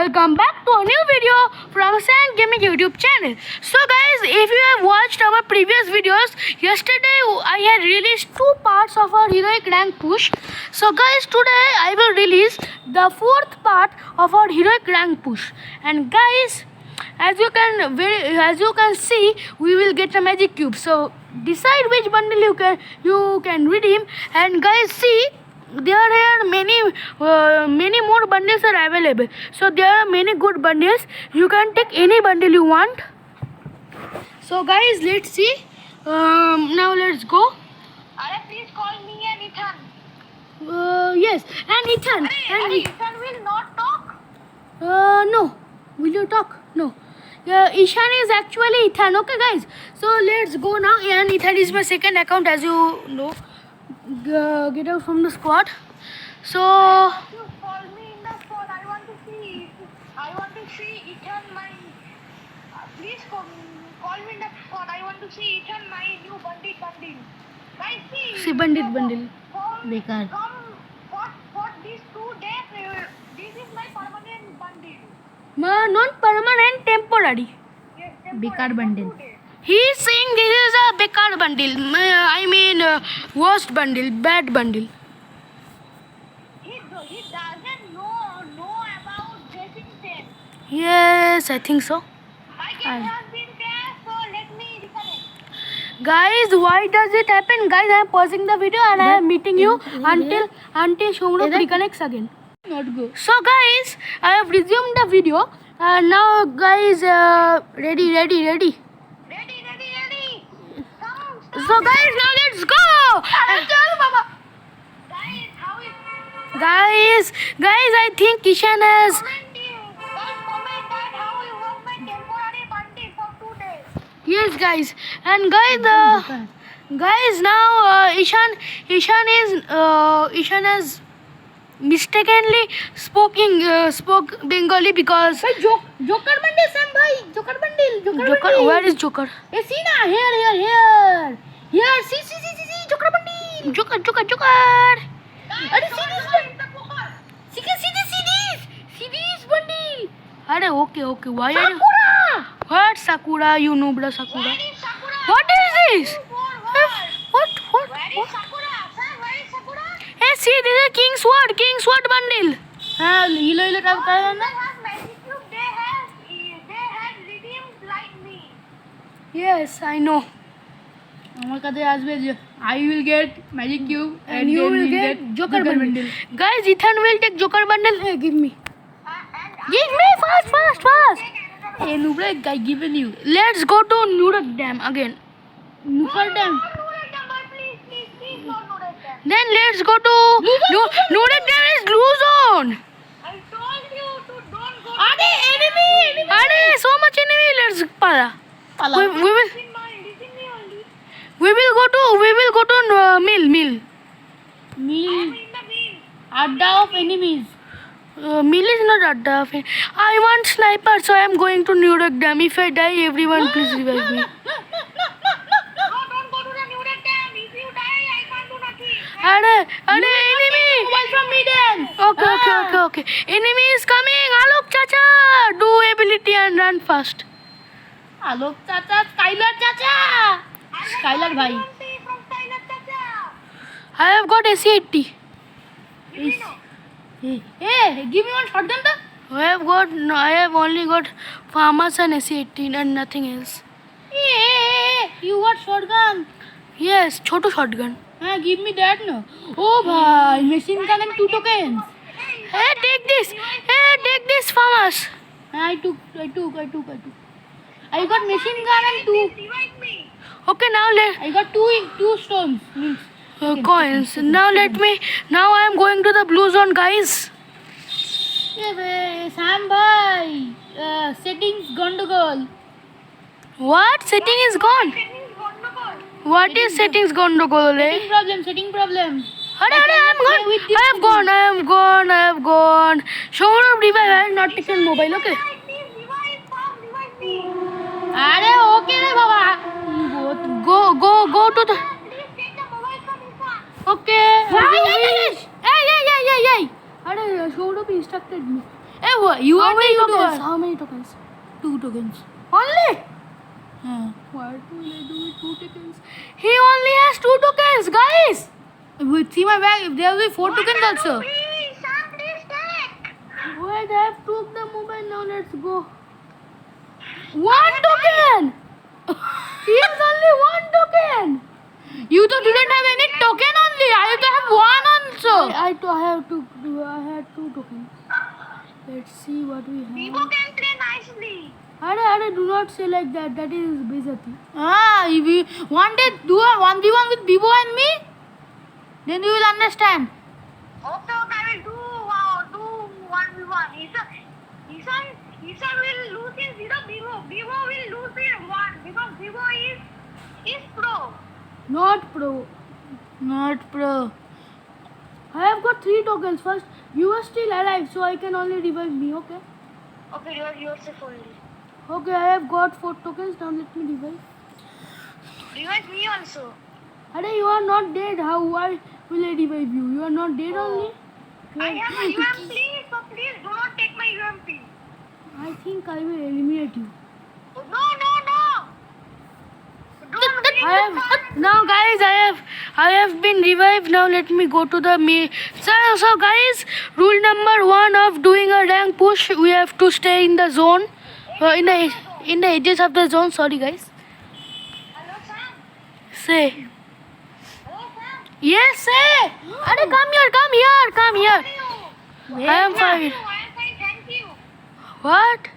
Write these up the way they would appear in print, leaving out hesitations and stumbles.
welcome back to a new video from Sand Gaming YouTube channel. So guys, if you have watched our previous videos, yesterday I had released 2 parts of our heroic rank push. So guys, today I will release the 4th part of our heroic rank push. And guys, as you can see, we will get a magic cube. So decide which bundle you can redeem. And guys, see, there are many more bundles are available. So there are many good bundles. You can take any bundle you want. So guys, let's see. Now let's go. Please call me and Ethan. Yes, and Ethan. Ethan will not talk. No. Will you talk? No. Ishan is actually Ethan. Okay, guys. So let's go now. And Ethan is my second account, as you know. Get out from the squad. So You call me in the phone. I want to see Ethan. Please call me in the phone. I want to see Ethan my new bundle. Guys, see bundle. Bekar. Come for these 2 days. This is my permanent bundle. Non-permanent, temporary. Yes, Bekar bundle. 2 days. He is saying this is a bekar bundle. I mean, worst bundle, bad bundle. He doesn't know about dressing sense. Yes, I think so. My game has been crashed, so let me reconnect. Guys, why does it happen? Guys, I am pausing the video and I am meeting you until Shomrup reconnects again. Not go. So guys, I have resumed the video. Now guys, ready. Ready. Come. So guys, now let's go. Guys, I think Ishan has. comment that how you work my temporary bundle for 2 days. Yes, guys, and guys, now Ishan has mistakenly spoke Bengali because Joker bundle, Sam bhai. Joker bundle. Where is Joker? Hey, see na, here. See, Joker bundle. Joker. Are see this one? See this bundle. Are okay. Why are you? Sakura. What Sakura? You Nubla Sakura. Where is Sakura? What is this? 2, 4, 1. What? Where is Sakura? Sir, where is Sakura? Hey, see, this is King Sword bundle. हाँ Helo type का है They ना have magic cube. They have redeemed like me. Yes, I know. আমার কাছে আসবে যে I will get magic cube And you then will we'll get Joker bundle. Guys, Ethan will take Joker bundle. Hey, give me. And Give me fast. take another Hey, Nubra, I given you. Let's go to Nurak Dam again. Nuker Dam. Please don't do that. Then let's go to Nurak Dam is blue zone. I told you to don't go. अरे enemy. Are so much enemy. Let's pala. Pala. We will Listen me only. go to mill. I'm Meal. in the mill. Adda of enemies. Mill is not Adda. I want sniper, so I am going to Nurak Dam. If I die, everyone please revive me. No, don't go to the new dam. If you die, I can't do nothing. Are enemy. Mobile from me then. Okay. Enemy is coming. Alok Chacha, do ability and run fast. Alok Chacha, Skylar Chacha. Skylar bhai. From Skylar Chacha. I have got AC-80. Hey, give me one shotgun da. I have only got farmers and AC-18 and nothing else. Hey, you got shotgun. Yes, Chhotu shotgun. Give me that no. Oh bhai, machine gun and 2 tokens. Hey, take this farmers. I took. I got machine gun and 2. Revive me. Okay, now I got two stones. Means coins. Now I am going to the blue zone, guys. hey, Sam bhai. Settings gone. What? Setting is gone. Settings gone. What is settings gone to go? Setting problem. I have gone. Showroom revive. I have not taken mobile. Okay. Please revive me. अरे okay रे बाबा. Go to the. Please take the mobile from Ishan. Okay. Hey. Hey. अरे Saurabh instructed me. Hey, you How are many taking tokens? two. How many tokens? 2 tokens. Only? Yeah. What will I do with 2 tokens? He only has 2 tokens, guys. Wait, see my bag. There will be 4 tokens also. Please, some please take. Wait, I have took the mobile now. Let's go. 1 token. He has only 1 token. You didn't have any token only. I have to have 1 also. I had 2 tokens. Let's see what we Vivo have. can play nicely. Are, do not say like that. That is Bezati. If we one day do a 1v1 with Bibo and me, then you will understand. Okay, I will do 1v1. Isan will lose in 0. Vivo will lose in 1 because Vivo is pro. Not pro. Not pro. I have got 3 tokens. First, you are still alive, so I can only revive me. Okay. Okay, you're safe only. Okay, I have got 4 tokens. Now let me revive. Revive me also. Are you are not dead. How why will I revive you? You are not dead Oh. only. I have a UMP, so please do not take my UMP. I think I will eliminate you. No. Don't bring I have- the fun. Now, guys, I have been revived. Now let me go to the me. So guys, rule number 1 of doing a rank push: we have to stay in the zone, in the edges of the zone. Sorry, guys. Hello, Sam. Say Hello, Sam. yes. Say. Are come here. How are you? I am fine. I am fine, thank you. What?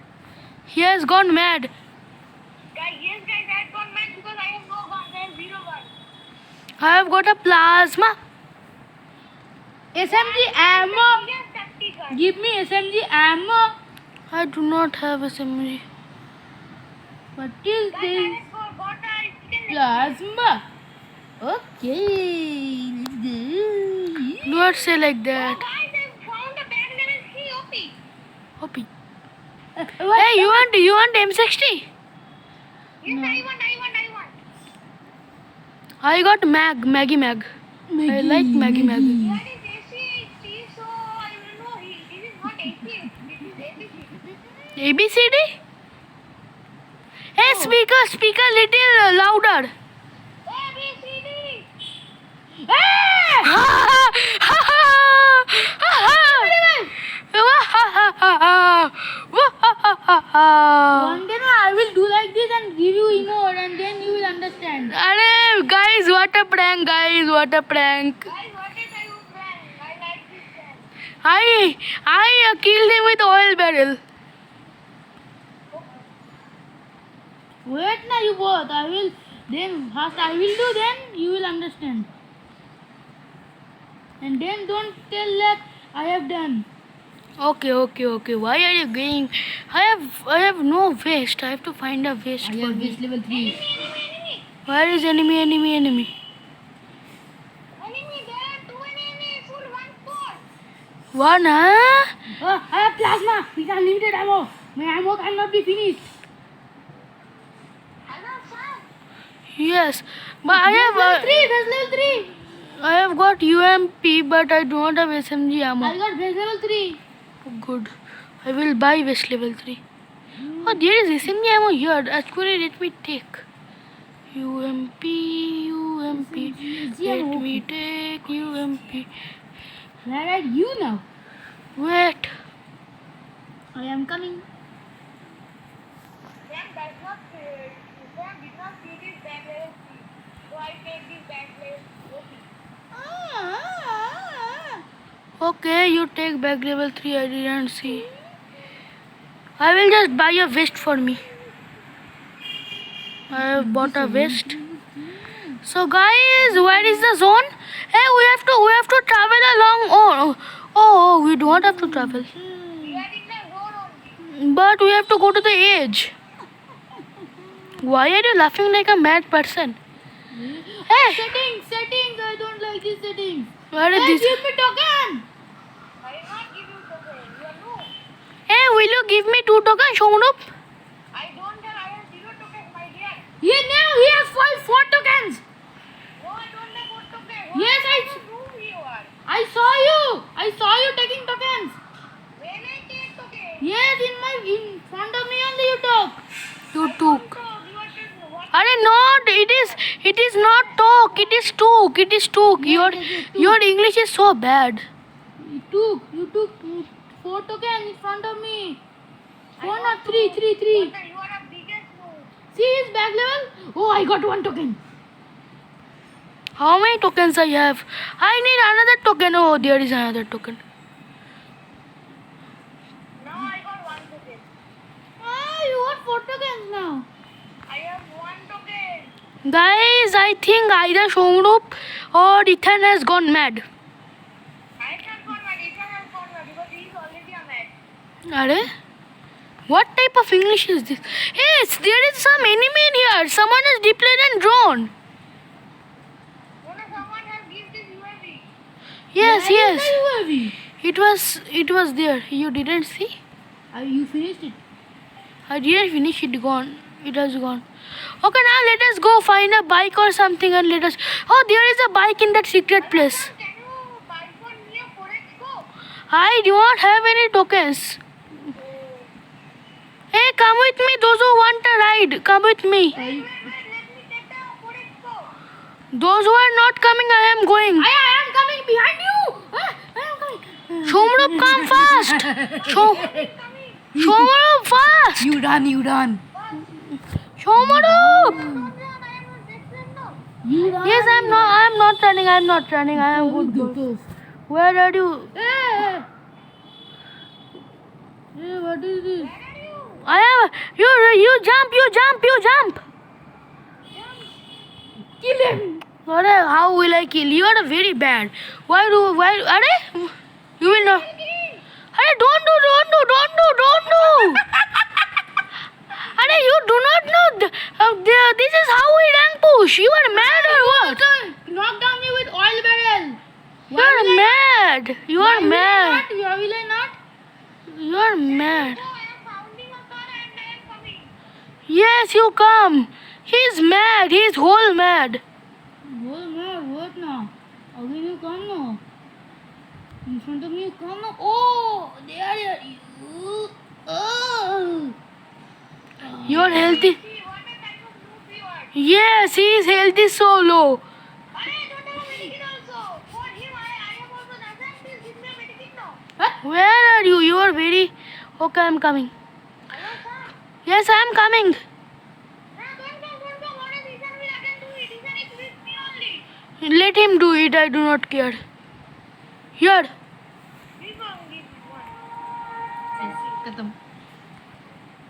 He has gone mad. Guys, I have gone mad because I have no guns. I have 0 guns. I have got a plasma. SMG ammo. Yes, tactical. Give me SMG ammo. I do not have SMG. What is Guys, I this? have got a chicken. Plasma. Okay. Let's go. Do not say like Oh, that. guys, I found a bag level 3 OP. Hoppy. What? Hey, you want M60? Yes, No. I want. I got Maggie Mag. I like Maggie Mag. That is AC, so I will know. This is not AC. This is ABC. ABCD? Hey, speaker, little louder. ABCD. One day no, I will do like this and give you emote and then you will understand. Arey, guys, what a prank, guys, what a prank. Guys, what is I would prank? I like this prank. I killed him with oil barrel. Wait na you both. I will then first I will do then you will understand. And then don't tell that I have done. Okay. Why are you going? I have no vest. I have to find a vest I for have me. this level 3. Enemy. Where is enemy? Enemy, there are 2 enemies. Full 1 squad. One, huh? Oh, I have plasma. With unlimited ammo. My ammo cannot be finished. Hello, Sam. Yes, but I have There's level 3. I have got UMP, but I do not have SMG I ammo. got base level 3. Good. I will buy vest level 3. Oh, there is SMG ammo here. Actually, let me take. UMP. Let me take UMP. Where are you now? Wait. I am coming. Sam did not see this bag level 3. So I take this bag level OP. Okay, you take bag level 3. I didn't see. I will just buy a vest for me. I have bought a vest. So guys, where is the zone? Hey, we have to travel along. Oh, we do not have to travel. We are in the zone only. But we have to go to the edge. Why are you laughing like a mad person? Hey, Settings. I don't like this setting. where is Hey, this? give me token. I will not give you token. You are no. Hey, will you give me 2 tokens, Shomrup? I don't have. I have 0 tokens, my dear. He has 4 tokens. No, I don't have 4 tokens. Yes, What do you are? I saw you. I saw you taking tokens. When I take token. It is not talk. It is took. It is took. Your English is so bad. You took 4 tokens in front of me. 4 not 3. Wonder, you are a biggest noob. See his back level? Oh, I got 1 token. How many tokens I have? I need another token. Oh, there is another token. Now I got 1 token. Ah, you got 4 tokens now. I have 1 token. Guys, I think either Shomrup or Ethan has gone mad. I can't go mad. Ethan has gone mad because he is already a mad. Are? What type of English is this? Yes, there is some enemy in here. Someone has deployed a drone. Someone has given this UAV. Yes, Where yes. is the UAV? It was there. You didn't see? You finished it. I didn't finish it. Gone. It has gone. Okay, now let us go find a bike or something and let us. Oh, there is a bike in that secret place. Can you buy for me a 4x scope? I do not have any tokens. Hey, come with me. Those who want a ride, come with me. Wait, let me get the 4x scope. Those who are not coming, I am going. I am coming behind you. I am coming. Shomrup, come fast. Shomrup, fast. You run. Shomrup. Don't run, I am not different now. You run. Yes, I am not running. I am not running. I am good. Good. Where are you? Hey, what is this? Where are you? I am. You jump. Kill him. Are, how will I kill? You are very bad. Why? Are you will not. Are don't do. Are you do not know. This is how we rank push. You are mad or what? Knock down me with oil barrel. You are mad. You are mad. Why will I not? You are mad. No, I am founding a car and I am coming. Yes, you come. He's mad. He's whole mad. What now? Again you come now. In front of me, you come now. Oh, there you. Oh. You are healthy. See, what a type of noob you are. Yes, his health is so low. I don't have a medikit also. For him, I am also nothing. Please give me a medikit now. Where are you? You are very. Okay, I'm coming. Hello, sir. Yes, I'm coming. No, don't go. What is Ethan will again do it? Ethan is with me only. Let him do it. I do not care. Here. Give one. खत्म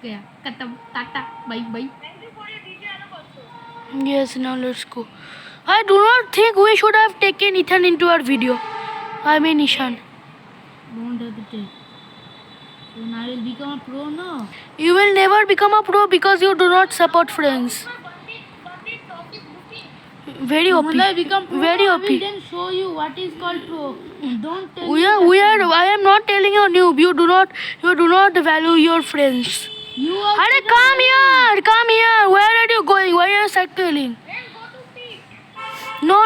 गया खत्म tata bye bye Thank you for your DJ along also. Yes, now let's go. I do not think we should have taken Ethan into our video. I mean, Ishan. don't hesitate then I will become a pro now. You will never become a pro because you do not support friends. Bandit top is looking. Very OP. When I become pro, Very I OP. will then show you what is called pro. Don't tell We me are. I am not telling you noob. You do not value your friends. you are Are come here. Where are you going? Why are you cycling? Then go to peak. No.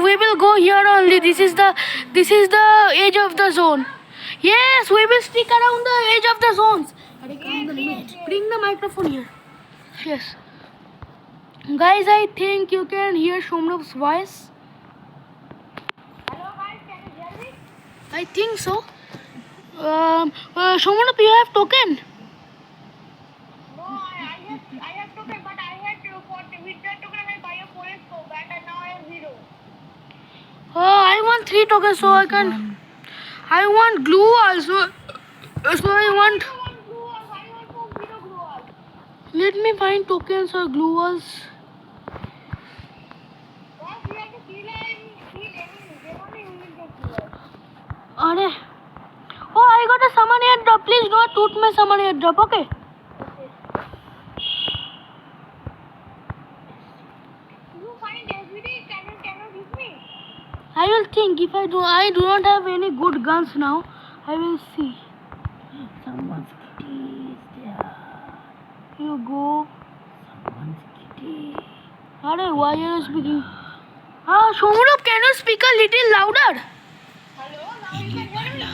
We will go here only. This is the edge of the zone. Yes, we will stick around the edge of the zones. Bring the microphone here. Yes. Guys, I think you can hear Shomrup's voice. Hello guys, can you hear me? I think so. Shomrup, you have token. No, I have token, but I had to with that token I buy a 4x scope and now I have 0. Oh, I want 3 tokens so I can. I want glue also. So I want. I want glue walls. I want 0 glue walls. Let me find tokens or glue walls. Once we have to kill enemies, then only we will get glue walls. Are. Oh, I got a summon airdrop. Please don't toot my summon airdrop. Okay. You find every can you give me? I will think if I do not have any good guns now. I will see. someone's kitty is there. You go. Someone's kitty. Are, why are you speaking? Shomrup, can you speak a little louder? Hello, now you can hear me.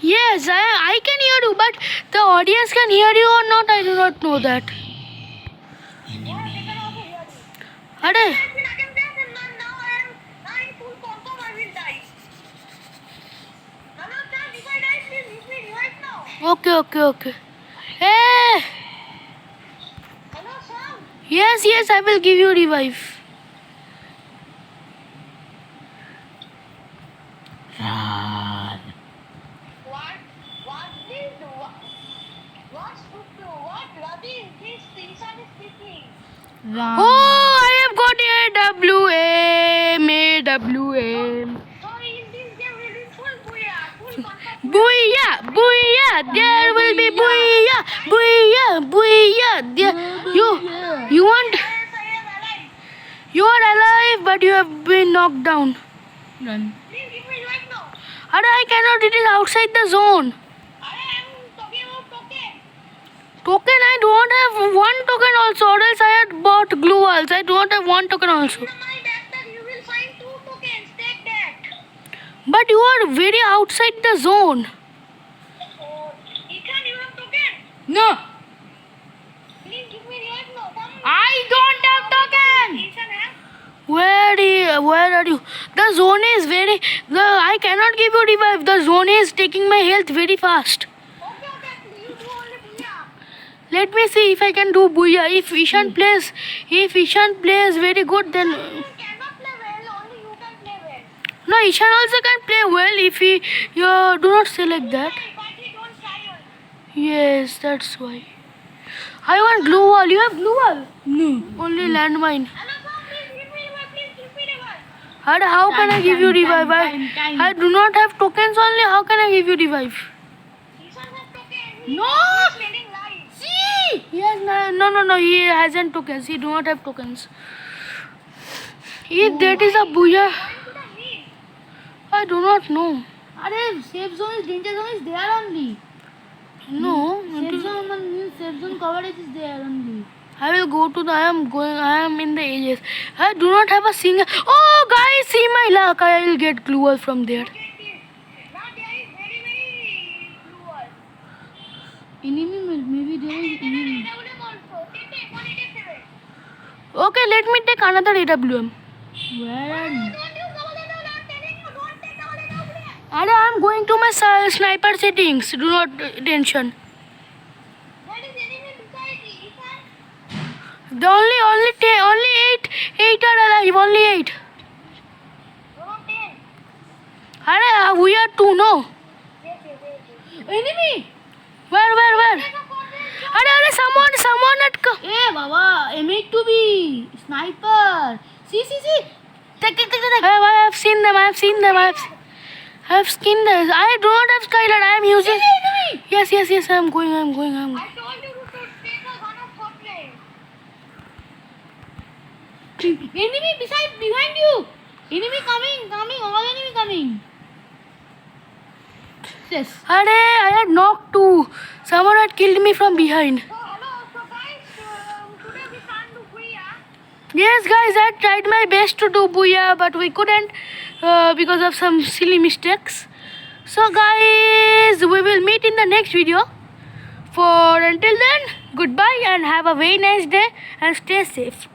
Yes, I can hear you, but the audience can hear you or not, I do not know that. Yeah, they can also hear me. अरे I can dance and now I am in full confirm I will die. Hello, Sam, if I die, please leave me right now. okay. Hey, Hello, Sam. yes, I will give you revive. Run. What did what Ravi this Ishan is speaking? Run. Oh, I have got AWM. So in this game will be full booyah, full confirm. Booyah, there will be booyah. There, you want, Yes, I am alive. you are alive, but you have been knocked down. Run. Please give me right now. Are I cannot, it is outside the zone. I am talking about token. Token, I don't have one token also, or else I had bought glue walls. I don't have one token also. In my backpack you will find 2 tokens. Take that. But you are very outside the zone. Oh, Ethan, you have token. No. Please give me right now. Come. I don't have token. Ethan have. Where are you? The zone is very. I cannot give you revive. The zone is taking my health very fast. Okay. You do only booyah. Let me see if I can do booyah. If Ishan plays very good, then You cannot play well. Only you can play well. no. Ishan also can play well if he. Do not say like that. But he don't try on. Yes, that's why. I want glue wall. You have glue wall? No. Only landmine. Hello, sir. Please give me revive. Please give me revive. And how can I give you revive? Time. I do not have tokens only. How can I give you revive? Ethan has token. No. He's telling lies. See. Yes, no. He hasn't tokens. He do not have tokens. If that is a booyah, Going to the hill. I do not know. Are safe zone is danger zone is there only. No. Safe zone means safe zone coverage is there only. I will go to the. I am in the ages. I do not have a single. Oh, guys, see my luck. I will get glue wall from there. Get this. Now there is very blue wall. Enemy maybe there is enemy. AWM also. Take 187. Okay, let me take another AWM. Where are you? Don't use double AWM. I'm telling you, don't take double AWM. I am going to my sniper settings. Do not tension. That is enemy beside you, Ethan. The only eight are alive. Only 8. No, 10. We are 2. No. Yes. Enemy. Where? Take a quadrant. Someone at. Eh, Baba. M8 sniper. See. Take. I have seen them. I have skinned them. I do not have skylight. I am using. Enemy. Yes. I am going. I told you to take a gun of quadrant. Enemy behind you. Enemy coming. All enemy coming. Yes. I had knocked 2. Someone had killed me from behind. So, hello. So, guys, today we can't do booyah. Yes, guys, I tried my best to do booyah, but we couldn't because of some silly mistakes. So, guys, we will meet in the next video. For until then, goodbye and have a very nice day and stay safe.